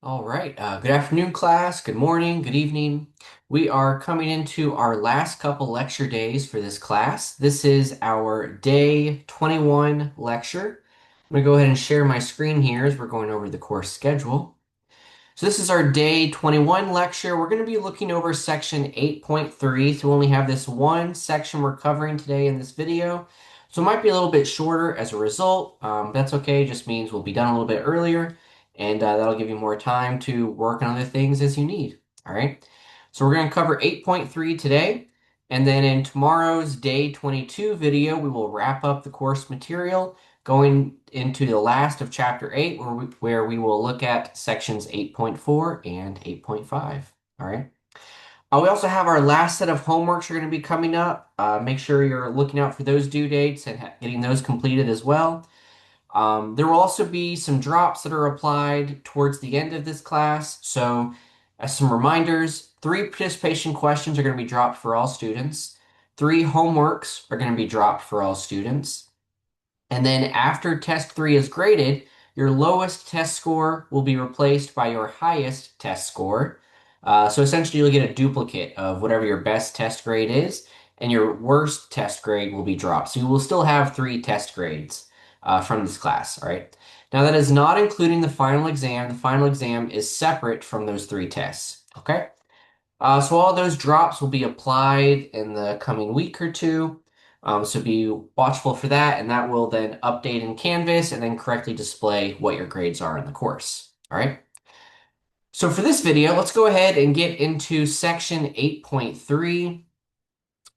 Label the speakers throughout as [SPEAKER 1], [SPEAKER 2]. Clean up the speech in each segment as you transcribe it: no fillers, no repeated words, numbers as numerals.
[SPEAKER 1] All right. Good afternoon, class. Good morning. Good evening. We are coming into our last couple lecture days for this class. This is our day 21 lecture. I'm going to go ahead and share my screen here as we're going over the course schedule. So this is our day 21 lecture. We're going to be looking over section 8.3. So we only have this one section we're covering today in this video. So it might be a little bit shorter as a result. That's okay. It just means we'll be done a little bit earlier, and that'll give you more time to work on other things as you need. All right. So we're going to cover 8.3 today. And then in tomorrow's day 22 video, we will wrap up the course material going into the last of chapter 8 where we will look at sections 8.4 and 8.5. All right. We also have our last set of homeworks are going to be coming up. Make sure you're looking out for those due dates and getting those completed as well. There will also be some drops that are applied towards the end of this class. So, as some reminders, 3 participation questions are going to be dropped for all students. 3 homeworks are going to be dropped for all students. And then after test 3 is graded, your lowest test score will be replaced by your highest test score. So essentially, you'll get a duplicate of whatever your best test grade is, and your worst test grade will be dropped. So you will still have 3 test grades from this class, all right? Now, that is not including the final exam. The final exam is separate from those 3 tests, okay? So all those drops will be applied in the coming week or two. So be watchful for that, and that will then update in Canvas and then correctly display what your grades are in the course. All right. So for this video, let's go ahead and get into section 8.3.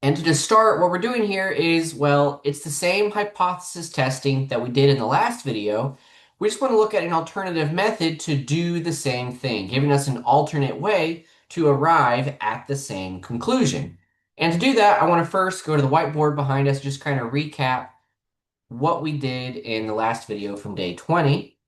[SPEAKER 1] And to just start, what we're doing here is, well, it's the same hypothesis testing that we did in the last video. We just want to look at an alternative method to do the same thing, giving us an alternate way to arrive at the same conclusion. And to do that, I want to first go to the whiteboard behind us, just kind of recap what we did in the last video from day 20.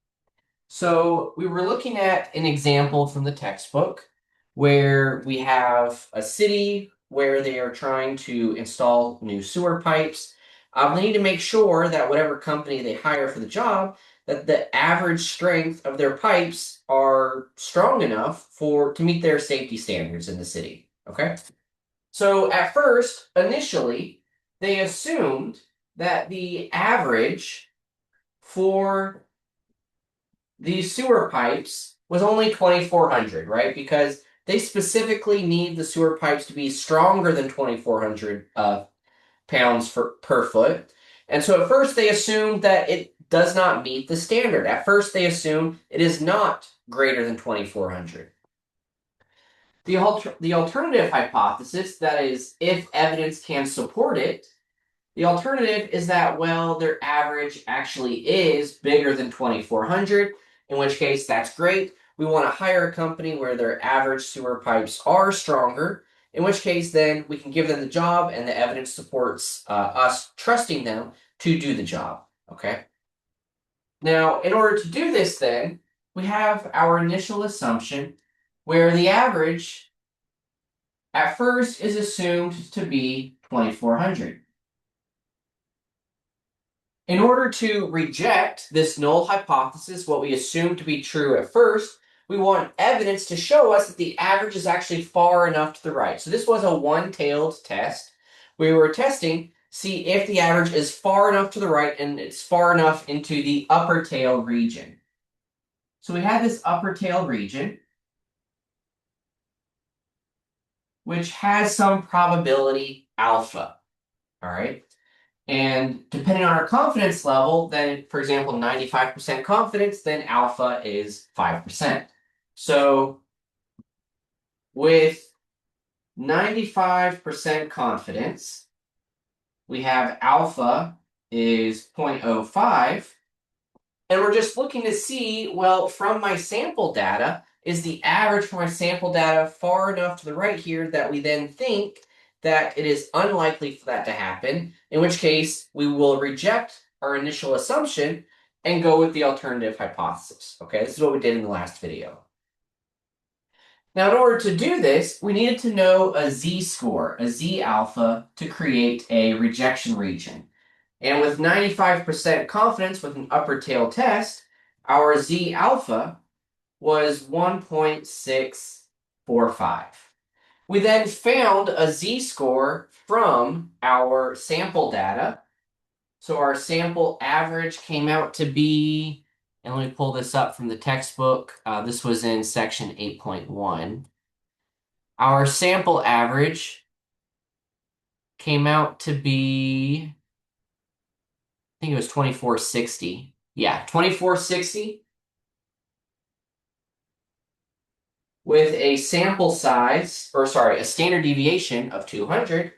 [SPEAKER 1] So we were looking at an example from the textbook where we have a city where they are trying to install new sewer pipes. They need to make sure that whatever company they hire for the job, that the average strength of their pipes are strong enough to meet their safety standards in the city. Okay. So at first, initially, they assumed that the average for these sewer pipes was only 2,400, right? Because they specifically need the sewer pipes to be stronger than 2,400 pounds per foot. And so at first they assumed that it does not meet the standard. At first they assume it is not greater than 2,400. The alternative hypothesis, that is, if evidence can support it, the alternative is that, well, their average actually is bigger than 2,400, in which case that's great. We want to hire a company where their average sewer pipes are stronger, in which case then we can give them the job and the evidence supports us trusting them to do the job. Okay. Now, in order to do this, then we have our initial assumption where the average at first is assumed to be 2,400. In order to reject this null hypothesis, what we assume to be true at first, we want evidence to show us that the average is actually far enough to the right. So this was a one-tailed test. We were testing, see if the average is far enough to the right and it's far enough into the upper tail region. So we had this upper tail region, which has some probability alpha. All right. And depending on our confidence level, then, for example, 95% confidence, then alpha is 5%. So with 95% confidence, we have alpha is 0.05. And we're just looking to see, well, from my sample data, is the average for my sample data far enough to the right here that we then think that it is unlikely for that to happen, in which case we will reject our initial assumption and go with the alternative hypothesis. Okay, this is what we did in the last video. Now, in order to do this, we needed to know a z-score, a z-alpha, to create a rejection region. And with 95% confidence with an upper tail test, our z-alpha was 1.645. We then found a z-score from our sample data. So our sample average came out to be, and let me pull this up from the textbook. This was in section 8.1. Our sample average came out to be, I think it was 2460. Yeah, 2460 with a sample size, or sorry, a standard deviation of 200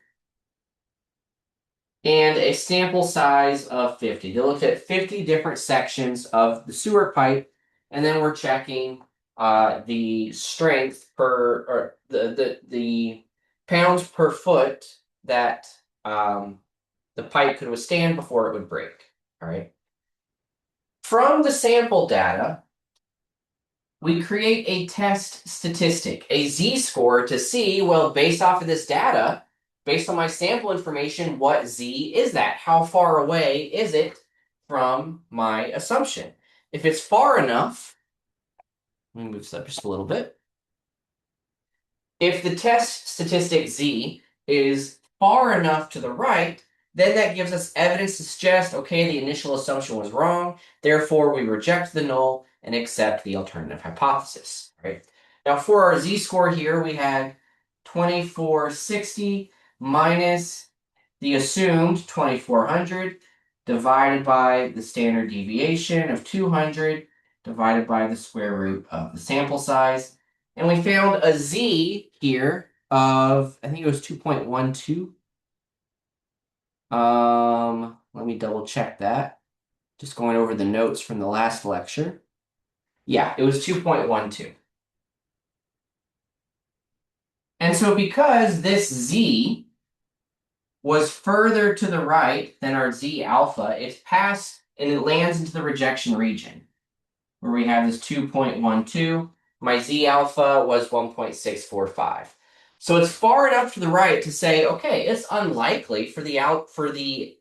[SPEAKER 1] and a sample size of 50. They looked at 50 different sections of the sewer pipe, and then we're checking the strength per, or the pounds per foot that the pipe could withstand before it would break. All right. From the sample data, we create a test statistic, a z-score, to see, well, based off of this data, based on my sample information, what z is that? How far away is it from my assumption? If it's far enough, let me move this up just a little bit. If the test statistic z is far enough to the right, then that gives us evidence to suggest, okay, the initial assumption was wrong, therefore we reject the null and accept the alternative hypothesis, right? Now for our z-score here, we had 2460 minus the assumed 2400 divided by the standard deviation of 200 divided by the square root of the sample size. And we found a z here of, I think it was 2.12. Let me double check that. Just going over the notes from the last lecture. Yeah, it was 2.12. And so because this z was further to the right than our z alpha, it's passed and it lands into the rejection region, where we have this 2.12. My z alpha was 1.645. So it's far enough to the right to say, okay, it's unlikely for the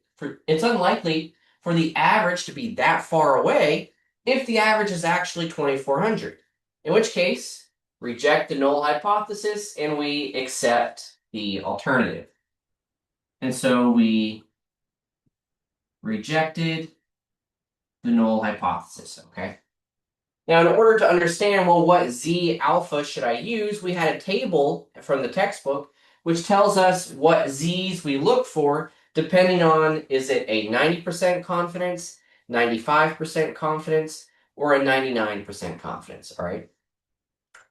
[SPEAKER 1] it's unlikely for the average to be that far away if the average is actually 2400. In which case, reject the null hypothesis and we accept the alternative. And so we rejected the null hypothesis, okay? Now, in order to understand, well, what z alpha should I use, we had a table from the textbook which tells us what z's we look for depending on, is it a 90% confidence, 95% confidence, or a 99% confidence, all right?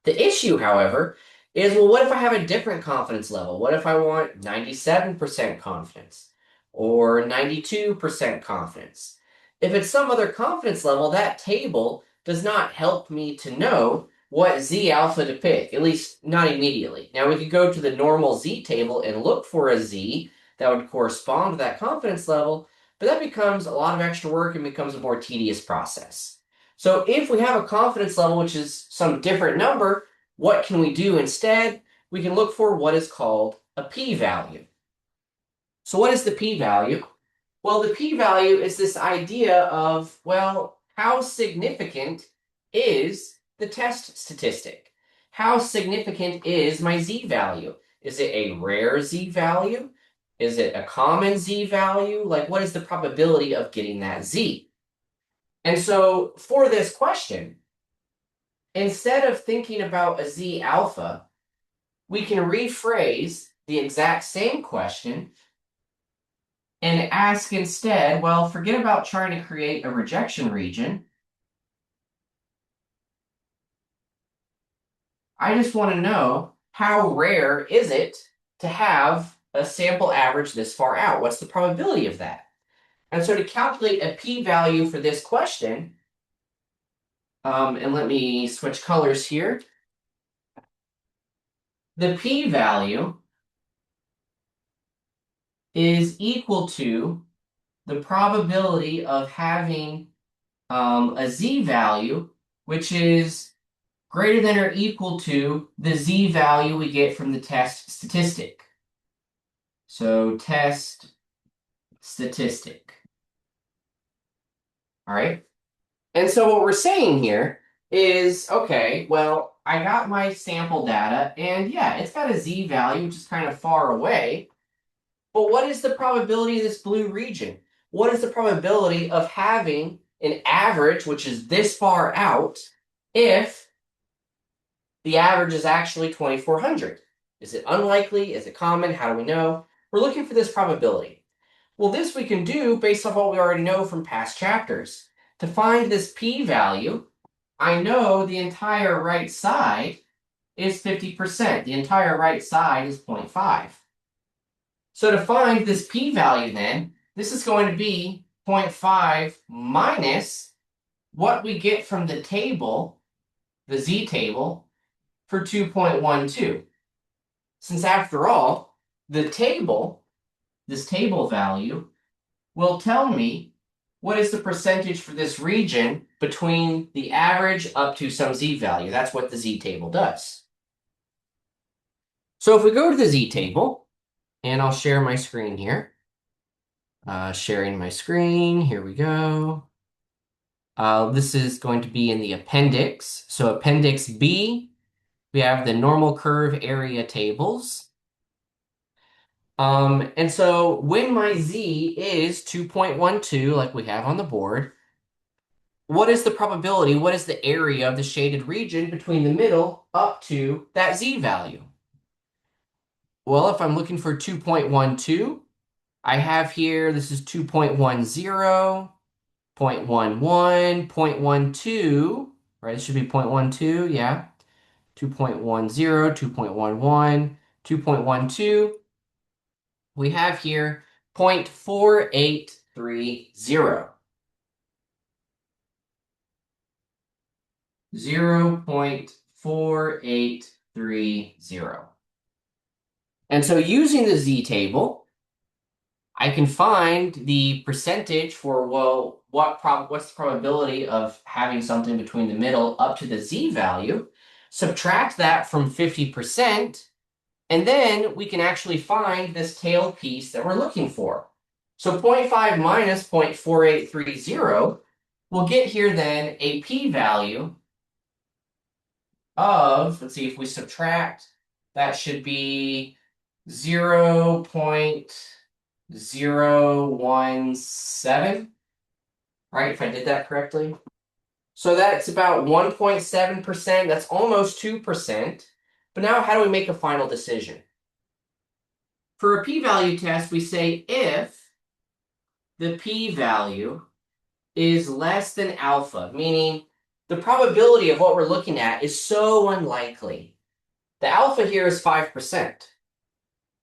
[SPEAKER 1] The issue, however, is, well, what if I have a different confidence level? What if I want 97% confidence or 92% confidence? If it's some other confidence level, that table does not help me to know what z alpha to pick, at least not immediately. Now, we could go to the normal z table and look for a z that would correspond to that confidence level, but that becomes a lot of extra work and becomes a more tedious process. So if we have a confidence level which is some different number, what can we do instead? We can look for what is called a p-value. So what is the p-value? Well, the p-value is this idea of, well, how significant is the test statistic? How significant is my z-value? Is it a rare z-value? Is it a common z-value? Like, what is the probability of getting that z? And so for this question, instead of thinking about a z alpha, we can rephrase the exact same question and ask instead, well, forget about trying to create a rejection region. I just want to know, how rare is it to have a sample average this far out? What's the probability of that? And so to calculate a p-value for this question, and let me switch colors here. The p-value is equal to the probability of having a z-value, which is greater than or equal to the z-value we get from the test statistic. So test statistic. All right. And so what we're saying here is, okay, well, I got my sample data, and yeah, it's got a z value, which is kind of far away. But what is the probability of this blue region? What is the probability of having an average, which is this far out, if the average is actually 2400? Is it unlikely? Is it common? How do we know? We're looking for this probability. Well, this we can do based off what we already know from past chapters. To find this p-value, I know the entire right side is 50%. The entire right side is 0.5. So to find this p-value then, this is going to be 0.5 minus what we get from the table, the z-table, for 2.12. Since after all, the table, this table value, will tell me what is the percentage for this region between the average up to some z-value. That's what the z-table does. So if we go to the z-table, and I'll share my screen here. Sharing my screen, here we go. This is going to be in the appendix. So appendix B, we have the normal curve area tables. And so when my z is 2.12, like we have on the board, what is the probability? What is the area of the shaded region between the middle up to that z value? Well, if I'm looking for 2.12, I have here, this is 2.10, 0.11, 0.12, right? This should be 0.12, yeah. 2.10, 2.11, 2.12. We have here 0.4830. 0.4830. And so using the z-table, I can find the percentage for, well, what's the probability of having something between the middle up to the z value, subtract that from 50%, and then we can actually find this tail piece that we're looking for. So 0.5 minus 0.4830 will get here then a p-value of, let's see, if we subtract, that should be 0.017, right? If I did that correctly. So that's about 1.7%. That's almost 2%. But now how do we make a final decision? For a p-value test, we say if the p-value is less than alpha, meaning the probability of what we're looking at is so unlikely. The alpha here is 5%.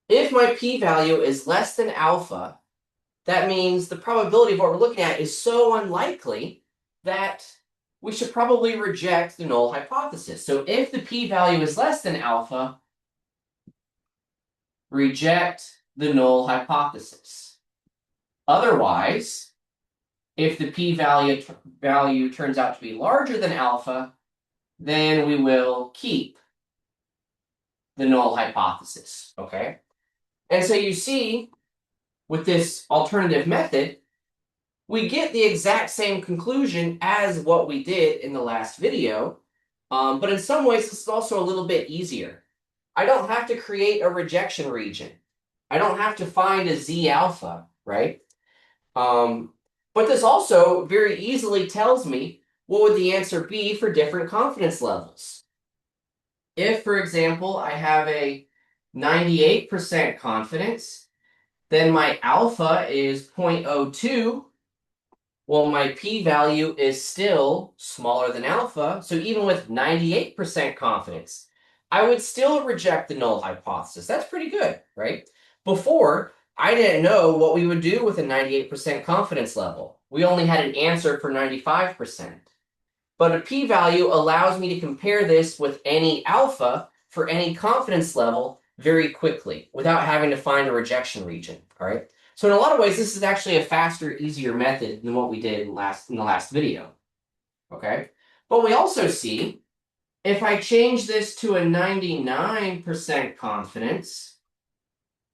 [SPEAKER 1] If my p-value is less than alpha, that means the probability of what we're looking at is so unlikely that we should probably reject the null hypothesis. So if the p-value is less than alpha, reject the null hypothesis. Otherwise, if the p-value turns out to be larger than alpha, then we will keep the null hypothesis, okay? And so you see, with this alternative method, we get the exact same conclusion as what we did in the last video, but in some ways, this is also a little bit easier. I don't have to create a rejection region. I don't have to find a z alpha, right? But this also very easily tells me what would the answer be for different confidence levels. If, for example, I have a 98% confidence, then my alpha is 0.02. Well, my p-value is still smaller than alpha, so even with 98% confidence, I would still reject the null hypothesis. That's pretty good, right? Before, I didn't know what we would do with a 98% confidence level. We only had an answer for 95%. But a p-value allows me to compare this with any alpha for any confidence level very quickly without having to find a rejection region, all right? So in a lot of ways, this is actually a faster, easier method than what we did in the last video, okay? But we also see, if I change this to a 99% confidence,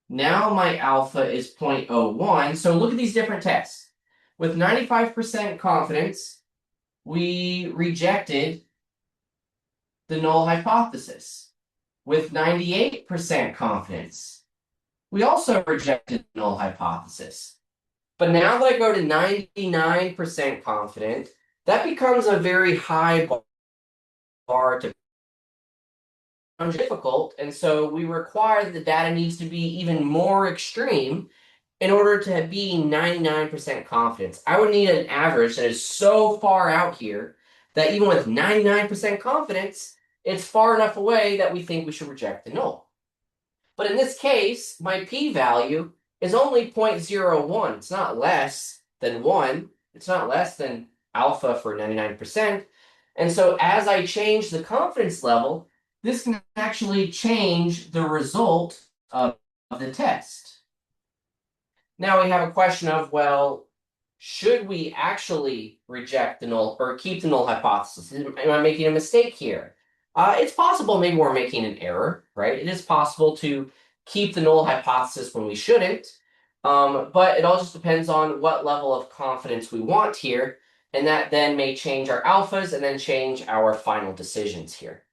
[SPEAKER 1] now my alpha is 0.01. So look at these different tests. With 95% confidence, we rejected the null hypothesis with 98% confidence. We also rejected the null hypothesis. But now that I go to 99% confident, that becomes a very high bar to difficult. And so we require that the data needs to be even more extreme in order to be 99% confidence. I would need an average that is so far out here that even with 99% confidence, it's far enough away that we think we should reject the null. But in this case, my p-value is only 0.01. It's not less than 1. It's not less than alpha for 99%. And so as I change the confidence level, this can actually change the result of the test. Now we have a question of, well, should we actually reject the null or keep the null hypothesis? Am I making a mistake here? It's possible maybe we're making an error, right? It is possible to keep the null hypothesis when we shouldn't, but it all just depends on what level of confidence we want here, and that then may change our alphas and then change our final decisions here.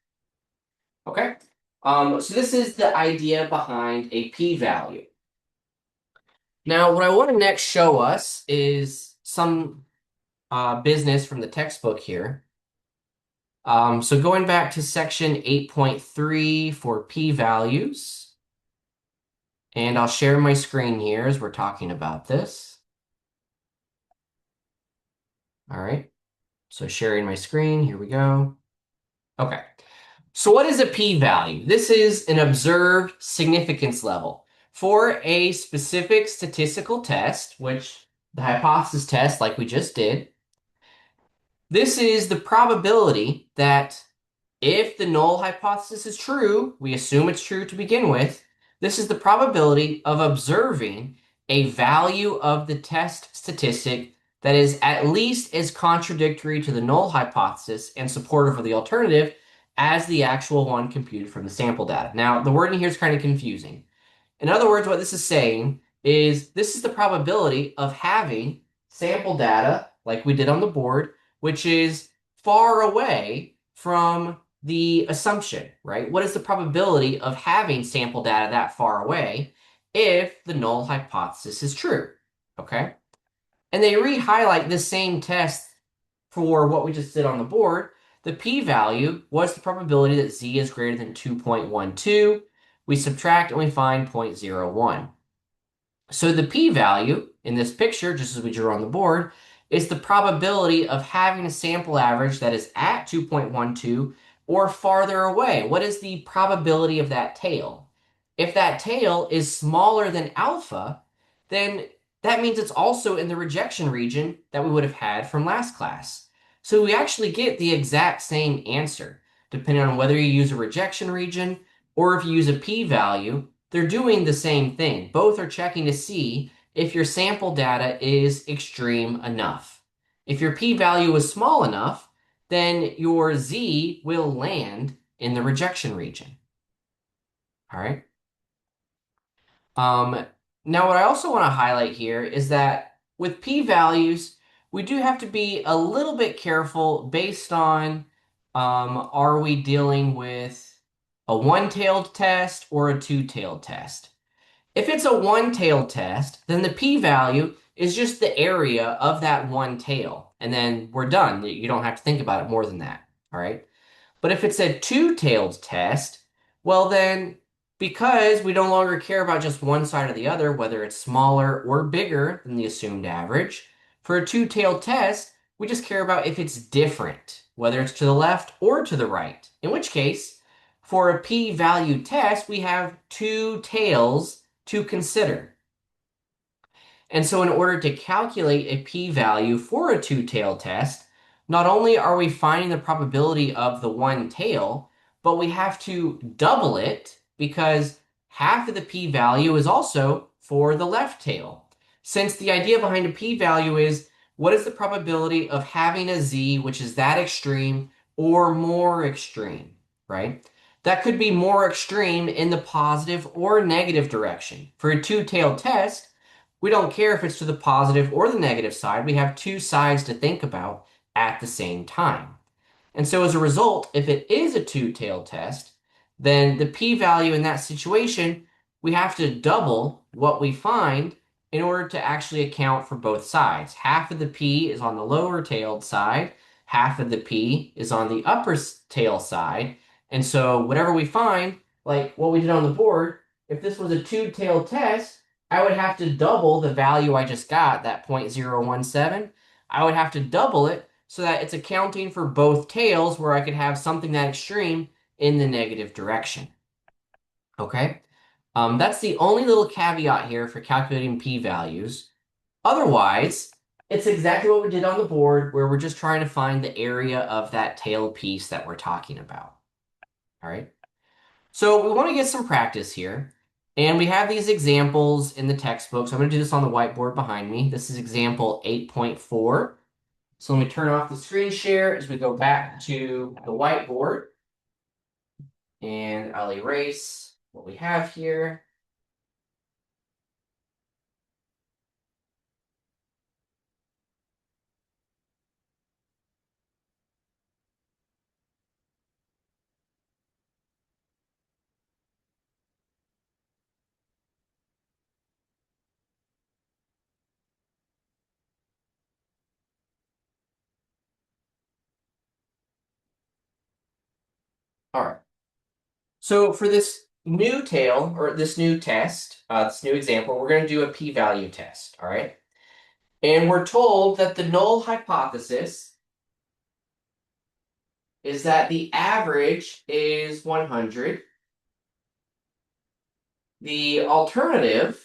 [SPEAKER 1] Okay, so this is the idea behind a p-value. Now, what I want to next show us is some business from the textbook here. So going back to section 8.3 for p-values, and I'll share my screen here as we're talking about this. All right, so sharing my screen, here we go. Okay, so what is a p-value? This is an observed significance level for a specific statistical test, which the hypothesis test, like we just did. This is the probability that if the null hypothesis is true, we assume it's true to begin with, this is the probability of observing a value of the test statistic that is at least as contradictory to the null hypothesis and supportive of the alternative as the actual one computed from the sample data. Now, the wording here is kind of confusing. In other words, what this is saying is this is the probability of having sample data, like we did on the board, which is far away from the assumption, right? What is the probability of having sample data that far away if the null hypothesis is true? Okay. And they re-highlight this same test for what we just did on the board. The p-value was the probability that z is greater than 2.12. We subtract and we find 0.01. So the p-value in this picture, just as we drew on the board, is the probability of having a sample average that is at 2.12 or farther away. What is the probability of that tail? If that tail is smaller than alpha, then that means it's also in the rejection region that we would have had from last class. So we actually get the exact same answer, depending on whether you use a rejection region or if you use a p-value. They're doing the same thing. Both are checking to see if your sample data is extreme enough. If your p-value is small enough, then your z will land in the rejection region. All right. Now, what I also want to highlight here is that with p-values, we do have to be a little bit careful based on are we dealing with a one-tailed test or a two-tailed test? If it's a one-tailed test, then the p-value is just the area of that one tail, and then we're done. You don't have to think about it more than that, all right? But if it's a two-tailed test, well then, because we no longer care about just one side or the other, whether it's smaller or bigger than the assumed average, for a two-tailed test, we just care about if it's different, whether it's to the left or to the right. In which case, for a p-value test, we have two tails to consider. And so in order to calculate a p-value for a two-tailed test, not only are we finding the probability of the one tail, but we have to double it because half of the p-value is also for the left tail. Since the idea behind a p-value is what is the probability of having a z which is that extreme or more extreme, right? That could be more extreme in the positive or negative direction. For a two-tailed test, we don't care if it's to the positive or the negative side. We have two sides to think about at the same time. And so as a result, if it is a two-tailed test, then the p-value in that situation, we have to double what we find in order to actually account for both sides. Half of the p is on the lower tailed side, half of the p is on the upper tail side. And so whatever we find, like what we did on the board, if this was a two-tailed test, I would have to double the value I just got, that 0.017. I would have to double it so that it's accounting for both tails where I could have something that extreme in the negative direction. Okay? That's the only little caveat here for calculating p-values. Otherwise, it's exactly what we did on the board where we're just trying to find the area of that tail piece that we're talking about. All right? So we want to get some practice here. And we have these examples in the textbook. So I'm going to do this on the whiteboard behind me. This is example 8.4. So let me turn off the screen share as we go back to the whiteboard. And I'll erase what we have here. All right. So for this new tail, or this new test, this new example, we're going to do a p-value test. All right. And we're told that the null hypothesis is that the average is 100. The alternative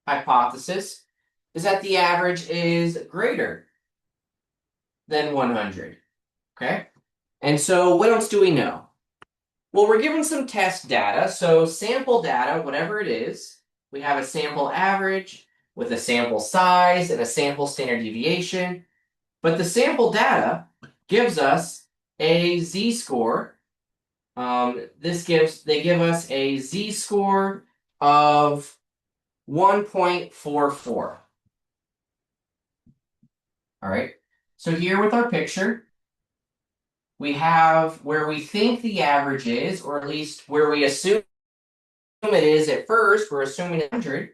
[SPEAKER 1] hypothesis is that the average is greater than 100. Okay? And so what else do we know? Well, we're given some test data. So sample data, whatever it is, we have a sample average with a sample size and a sample standard deviation. But the sample data gives us a z-score. They give us a z-score of 1.44. All right. So here with our picture, we have where we think the average is, or at least where we assume it is at first. We're assuming 100.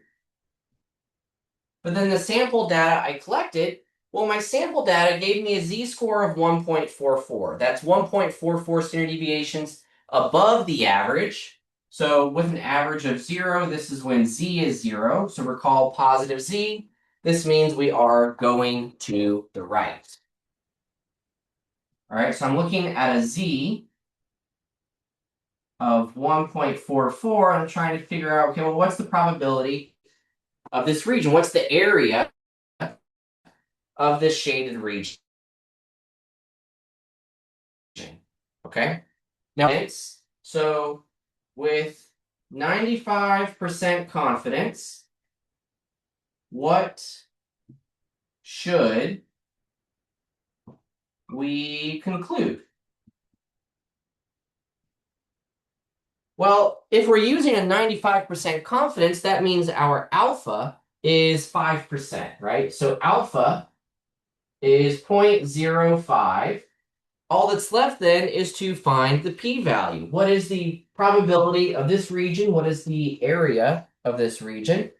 [SPEAKER 1] But then the sample data I collected, well, my sample data gave me a z-score of 1.44. That's 1.44 standard deviations above the average. So with an average of 0, this is when z is 0. So recall positive z. This means we are going to the right. All right, so I'm looking at a z of 1.44. I'm trying to figure out, okay, well, what's the probability of this region? What's the area of this shaded region? Okay. Now, so with 95% confidence, what should we conclude? Well, if we're using a 95% confidence, that means our alpha is 5%, right? So alpha is 0.05. All that's left then is to find the p-value. What is the probability of this region? What is the area of this region?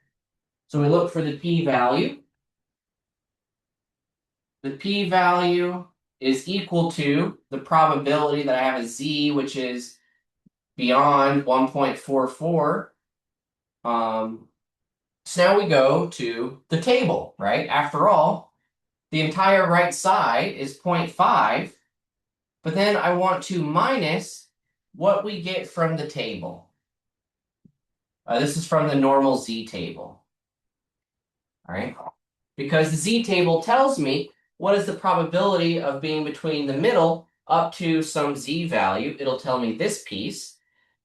[SPEAKER 1] So we look for the p-value. The p-value is equal to the probability that I have a z, which is beyond 1.44. So now we go to the table, right? After all, the entire right side is 0.5, but then I want to minus what we get from the table. This is from the normal z table. All right. Because the z table tells me what is the probability of being between the middle up to some z value. It'll tell me this piece.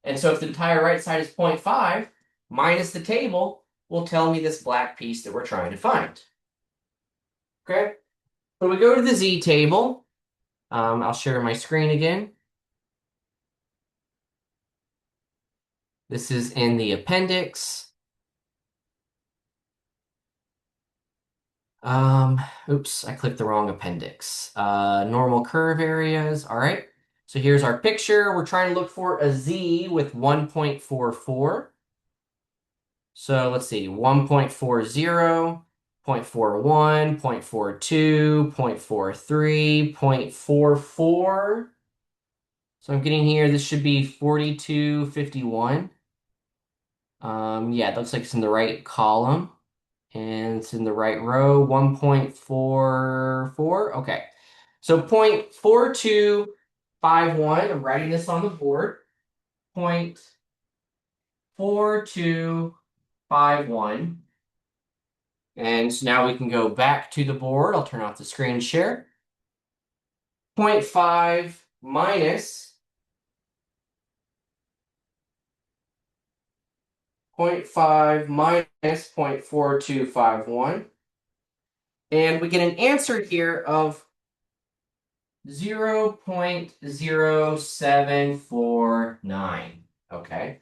[SPEAKER 1] And so if the entire right side is 0.5, minus the table will tell me this black piece that we're trying to find. Okay? When we go to the z table, I'll share my screen again. This is in the appendix. Um, Oops, I clicked the wrong appendix. Normal curve areas. All right. So here's our picture. We're trying to look for a z with 1.44. So let's see, 1.40, 0.41, 0.42, 0.43, 0.44. So I'm getting here, this should be 4251. Yeah, it looks like it's in the right column and it's in the right row, 1.44. Okay. So 0.4251, I'm writing this on the board. 0.4251. And so now we can go back to the board. I'll turn off the screen share. Zero point 0.5 minus 0.5 minus 0.4251. And we get an answer here of 0.0749. Okay.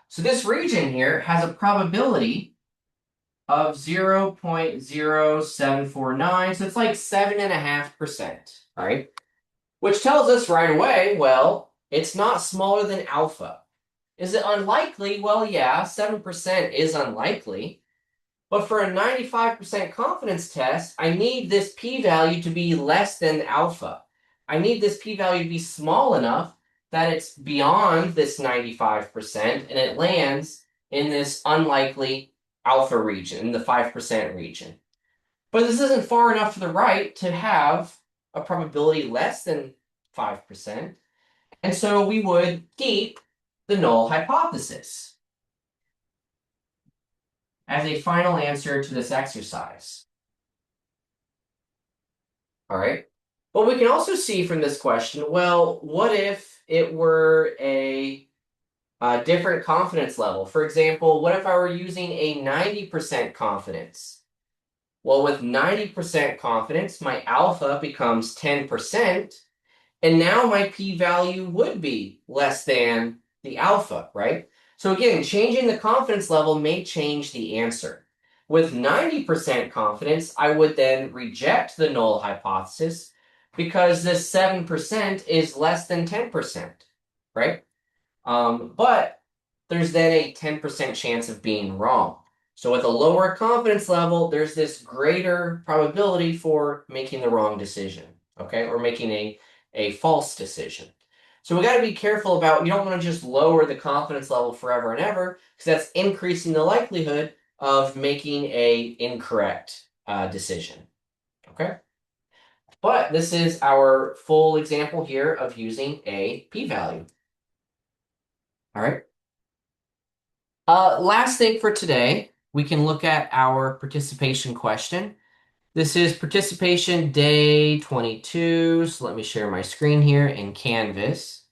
[SPEAKER 1] So this region here has a probability of 0.0749. So it's like 7.5%, right? Which tells us right away, well, it's not smaller than alpha. Is it unlikely? Well, yeah, 7% is unlikely. But for a 95% confidence test, I need this p-value to be less than alpha. I need this p-value to be small enough that it's beyond this 95% and it lands in this unlikely alpha region, in the 5% region. But this isn't far enough to the right to have a probability less than 5%. And so we would keep the null hypothesis as a final answer to this exercise. All right. But we can also see from this question, well, what if it were a different confidence level? For example, what if I were using a 90% confidence? Well, with 90% confidence, my alpha becomes 10%. And now my p-value would be less than the alpha, right? So again, changing the confidence level may change the answer. With 90% confidence, I would then reject the null hypothesis because this 7% is less than 10%, right? But there's then a 10% chance of being wrong. So with a lower confidence level, there's this greater probability for making the wrong decision, okay, or making a false decision. So we got to be careful about, you don't want to just lower the confidence level forever and ever, because that's increasing the likelihood of making a incorrect decision, okay? But this is our full example here of using a p-value. All right. Last thing for today, we can look at our participation question. This is participation day 22. So let me share my screen here in Canvas.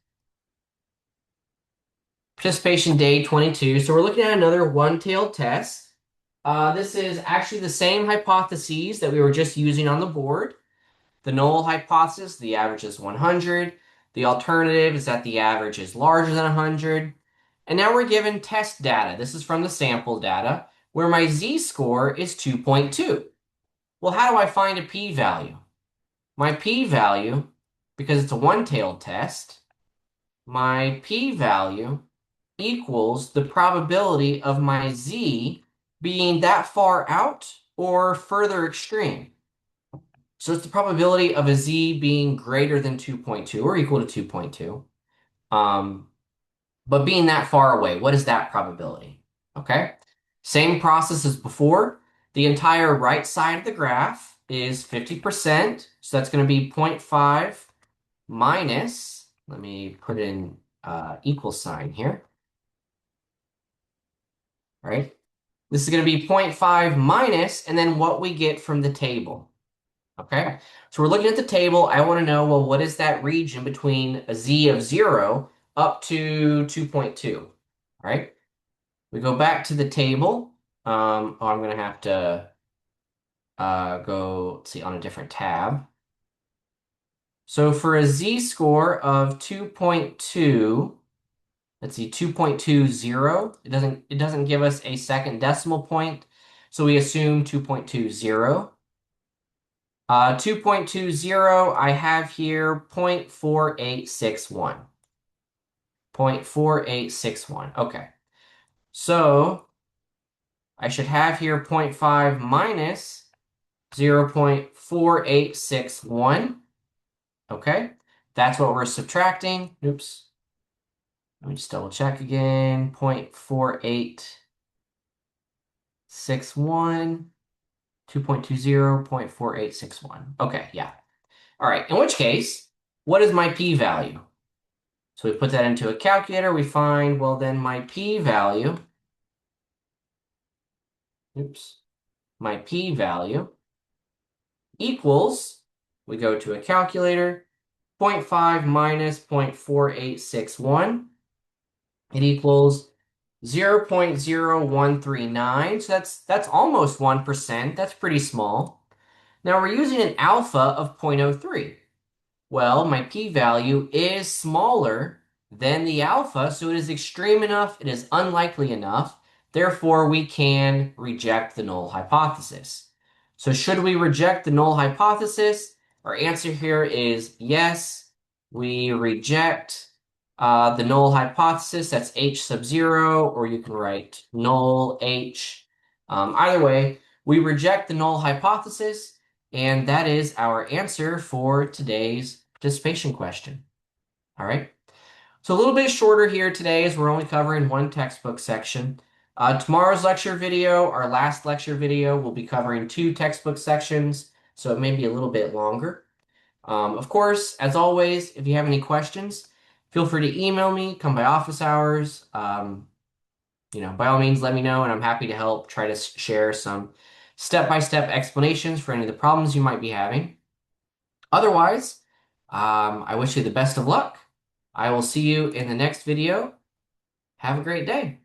[SPEAKER 1] Participation day 22. So we're looking at another one-tailed test. This is actually the same hypotheses that we were just using on the board. The null hypothesis, the average is 100. The alternative is that the average is larger than 100. And now we're given test data. This is from the sample data, where my z-score is 2.2. Well, how do I find a p-value? My p-value, because it's a one-tailed test, my p-value equals the probability of my z being that far out or further extreme. So it's the probability of a z being greater than 2.2 or equal to 2.2. But being that far away, what is that probability? Okay. Same process as before. The entire right side of the graph is 50%. So that's going to be 0.5 minus, let me put in equal sign here. All right. This is going to be 0.5 minus, and then what we get from the table. Okay. So we're looking at the table. I want to know, well, what is that region between a z of 0 up to 2.2? All right. We go back to the table. I'm going to have to go, let's see, on a different tab. So for a z-score of 2.2, let's see, 2.20, it doesn't give us a second decimal point. So we assume 2.20. 2.20, I have here 0.4861. 0.4861. Okay. So I should have here zero point 0.5 minus 0.4861. Okay. That's what we're subtracting. Oops. Let me just double check again. 0.4861. 2.20, 0.4861. Okay, yeah. All right, in which case, what is my p-value? So we put that into a calculator, we find, well, then my p-value, oops, my p-value equals, we go to a calculator, zero point 0.5 minus 0.4861. It equals 0.0139. So that's almost 1%. That's pretty small. Now we're using an alpha of 0.03. Well, my p-value is smaller than the alpha, so it is extreme enough, it is unlikely enough. Therefore, we can reject the null hypothesis. So should we reject the null hypothesis? Our answer here is yes. We reject the null hypothesis. That's h sub 0, or you can write null h. Either way, we reject the null hypothesis. And that is our answer for today's participation question. All right. So a little bit shorter here today as we're only covering one textbook section. Tomorrow's lecture video, our last lecture video, will be covering two textbook sections, so it may be a little bit longer. Of course, as always, if you have any questions, feel free to email me, come by office hours. By all means, let me know, and I'm happy to help try to share some step-by-step explanations for any of the problems you might be having. Otherwise, I wish you the best of luck. I will see you in the next video. Have a great day.